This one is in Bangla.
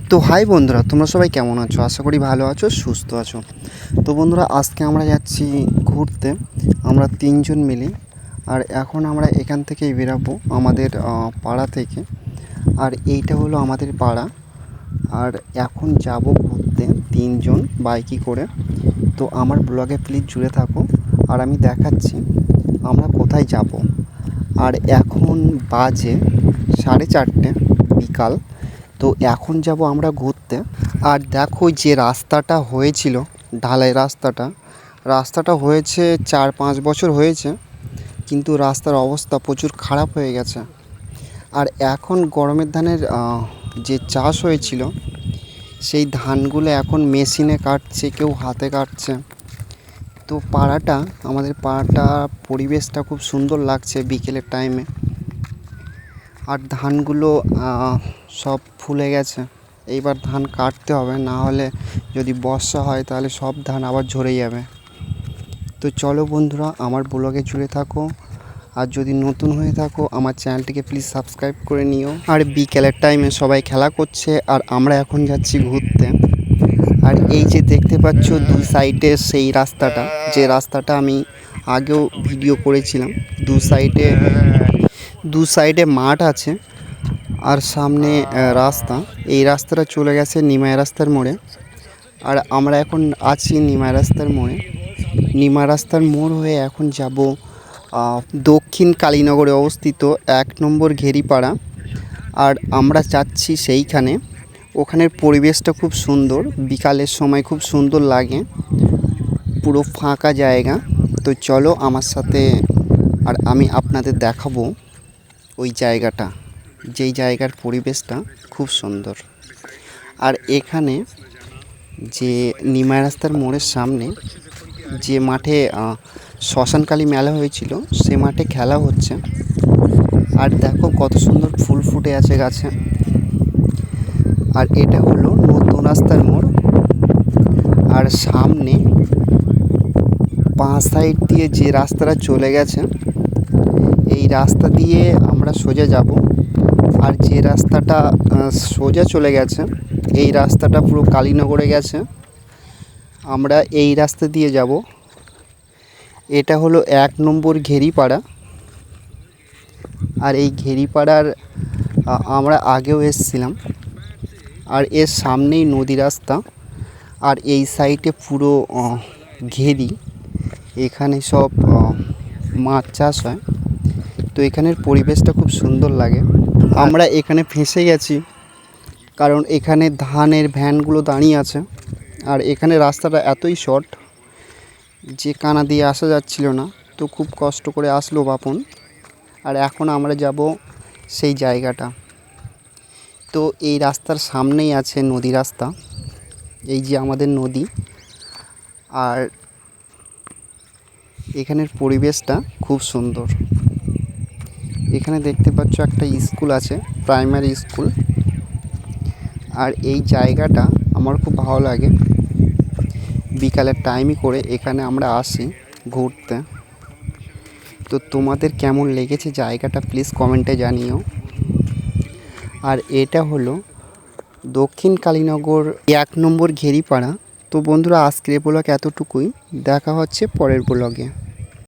তো হাই বন্ধুরা, তোমরা সবাই কেমন আছো? আশা করি ভালো আছো, সুস্থ আছো। তো বন্ধুরা, আজকে আমরা যাচ্ছি ঘুরতে, আমরা তিনজন মিলে। আর এখন আমরা এখান থেকেই বেরাবো আমাদের পাড়া থেকে। আর এইটা হলো আমাদের পাড়া। আর এখন যাব ঘুরতে তিনজন বাইকে করে। তো আমার ব্লগে প্লিজ জুড়ে থাকো, আর আমি দেখাচ্ছি আমরা কোথায় যাব। আর এখন বাজে 4:30 বিকাল। তো এখন যাব আমরা ঘুরতে। আর দেখো, যে রাস্তাটা হয়েছিল, ঢালাই রাস্তাটা হয়েছে 4-5 বছর হয়েছে, কিন্তু রাস্তার অবস্থা প্রচুর খারাপ হয়ে গেছে। আর এখন গরমের ধানের যে চাষ হয়েছিল, সেই ধানগুলো এখন মেশিনে কাটছে, কেউ হাতে কাটছে। তো আমাদের পাড়াটা পরিবেশটা খুব সুন্দর লাগছে বিকেলের টাইমে। আর ধানগুলো সব ফুলে গেছে। এইবার ধান কাটতে হবে, না হলে যদি বর্ষা হয় তাহলে সব ধান আবার ঝরে যাবে। তো চলো বন্ধুরা, আমার ব্লগে জুড়ে থাকো। আর যদি নতুন হয়ে থাকো, আমার চ্যানেলটিকে প্লিজ সাবস্ক্রাইব করে নিও। আর বিকেলের টাইমে সবাই খেলা করছে, আর আমরা এখন যাচ্ছি ঘুরতে। আর এই যে দেখতে পাচ্ছ দুই সাইডে সেই রাস্তাটা, যে রাস্তাটা আমি আগেও ভিডিও করেছিলাম। দু সাইডে মাঠ আছে, আর সামনে রাস্তা। এই রাস্তাটা চলে গেছে নিমাই রাস্তার মোড়ে। আর আমরা এখন আছি নিমাই রাস্তার মোড়ে। নিমাই রাস্তার মোড় হয়ে এখন যাব দক্ষিণ কালীনগরে অবস্থিত 1 নম্বর ঘেরিপাড়া। আর আমরা যাচ্ছি সেইখানে। ওখানের পরিবেশটা খুব সুন্দর, বিকালের সময় খুব সুন্দর লাগে, পুরো ফাঁকা জায়গা। তো চলো আমার সাথে, আর আমি আপনাদের দেখাবো ওই জায়গাটা, যেই জায়গার পরিবেশটা খুব সুন্দর। আর এখানে যে নিমাই রাস্তার মোড়ের সামনে যে মাঠে শ্মশানকালী মেলা হয়েছিল, সে মাঠে খেলা হচ্ছে। আর দেখো কত সুন্দর ফুল ফুটে আছে গাছে। আর এটা হলো নতুন রাস্তার মোড়। আর সামনে বাঁ সাইড দিয়ে যে রাস্তাটা চলে গেছে, এই রাস্তা দিয়ে আমরা সোজা যাব। আর যে রাস্তাটা সোজা চলে গেছে, এই রাস্তাটা পুরো কালীনগরে গেছে। আমরা এই রাস্তা দিয়ে যাব। এটা হলো 1 নম্বর ঘেরিপাড়া। আর এই ঘেরিপাড়ার আমরা আগেও এসেছিলাম। আর এর সামনেই নদী রাস্তা। আর এই সাইডে পুরো ঘেরি, এখানে সব মাছ চাষ হয়। তো এখানের পরিবেশটা খুব সুন্দর লাগে। আমরা এখানে ফেঁসে গেছি, কারণ এখানে ধানের ভ্যানগুলো দাঁড়িয়ে আছে। আর এখানে রাস্তাটা এতই শর্ট যে কানা দিয়ে আসা যাচ্ছিল না, তো খুব কষ্ট করে আসলো বাপন। আর এখন আমরা যাব সেই জায়গাটা। তো এই রাস্তার সামনেই আছে নদী রাস্তা, এই যে আমাদের নদী। আর এখানের পরিবেশটা খুব সুন্দর। এখানে দেখতে পাচ্ছ একটা স্কুল আছে, প্রাইমারি স্কুল। আর এই জায়গাটা আমার খুব ভালো লাগে। বিকালের টাইমই করে এখানে আমরা আসি ঘুরতে। তো তোমাদের কেমন লেগেছে জায়গাটা প্লিজ কমেন্টে জানিও। আর এটা হলো দক্ষিণ কালীনগর 1 নম্বর ঘেরিপাড়া। তো বন্ধুরা, আজকের ব্লগ এতটুকুই। দেখা হচ্ছে পরের ব্লগে।